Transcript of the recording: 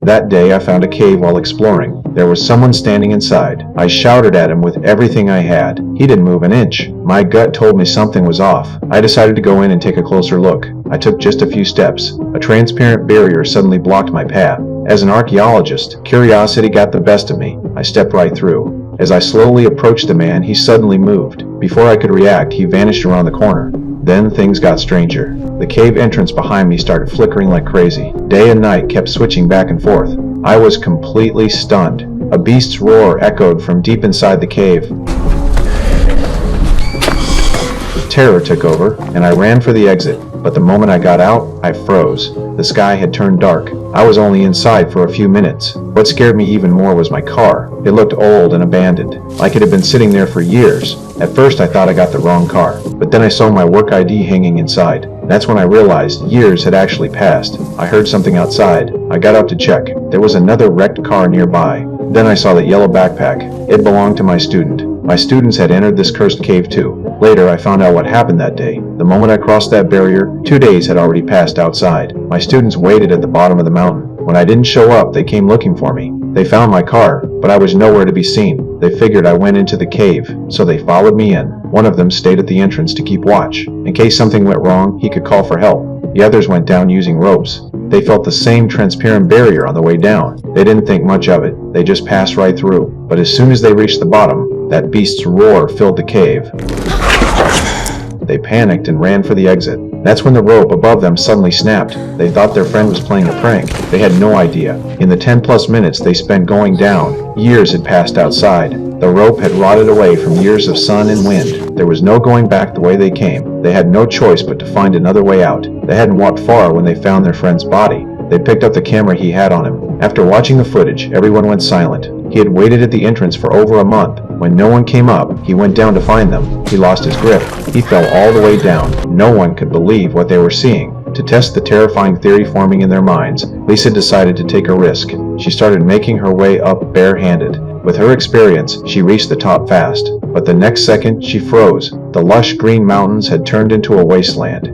That day I found a cave while exploring. There was someone standing inside. I shouted at him with everything I had. He didn't move an inch. My gut told me something was off. I decided to go in and take a closer look. I took just a few steps. A transparent barrier suddenly blocked my path. As an archaeologist, curiosity got the best of me. I stepped right through. As I slowly approached the man, he suddenly moved. Before I could react, he vanished around the corner. Then things got stranger. The cave entrance behind me started flickering like crazy. Day and night kept switching back and forth. I was completely stunned. A beast's roar echoed from deep inside the cave. Terror took over, and I ran for the exit. But the moment I got out, I froze. The sky had turned dark. I was only inside for a few minutes. What scared me even more was my car. It looked old and abandoned, like it had been sitting there for years. At first I thought I got the wrong car, but then I saw my work ID hanging inside. That's when I realized years had actually passed. I heard something outside. I got out to check. There was another wrecked car nearby. Then I saw that yellow backpack. It belonged to my student. My students had entered this cursed cave too. Later, I found out what happened that day. The moment I crossed that barrier, 2 days had already passed outside. My students waited at the bottom of the mountain. When I didn't show up, they came looking for me. They found my car, but I was nowhere to be seen. They figured I went into the cave, so they followed me in. One of them stayed at the entrance to keep watch. In case something went wrong, he could call for help. The others went down using ropes. They felt the same transparent barrier on the way down. They didn't think much of it. They just passed right through. But as soon as they reached the bottom, that beast's roar filled the cave. They panicked and ran for the exit. That's when the rope above them suddenly snapped. They thought their friend was playing a prank. They had no idea. In the 10+ minutes they spent going down, years had passed outside. The rope had rotted away from years of sun and wind. There was no going back the way they came. They had no choice but to find another way out. They hadn't walked far when they found their friend's body. They picked up the camera he had on him. After watching the footage, everyone went silent. He had waited at the entrance for over a month. When no one came up, he went down to find them. He lost his grip. He fell all the way down. No one could believe what they were seeing. To test the terrifying theory forming in their minds, Lisa decided to take a risk. She started making her way up barehanded. With her experience, she reached the top fast. But the next second, she froze. The lush green mountains had turned into a wasteland.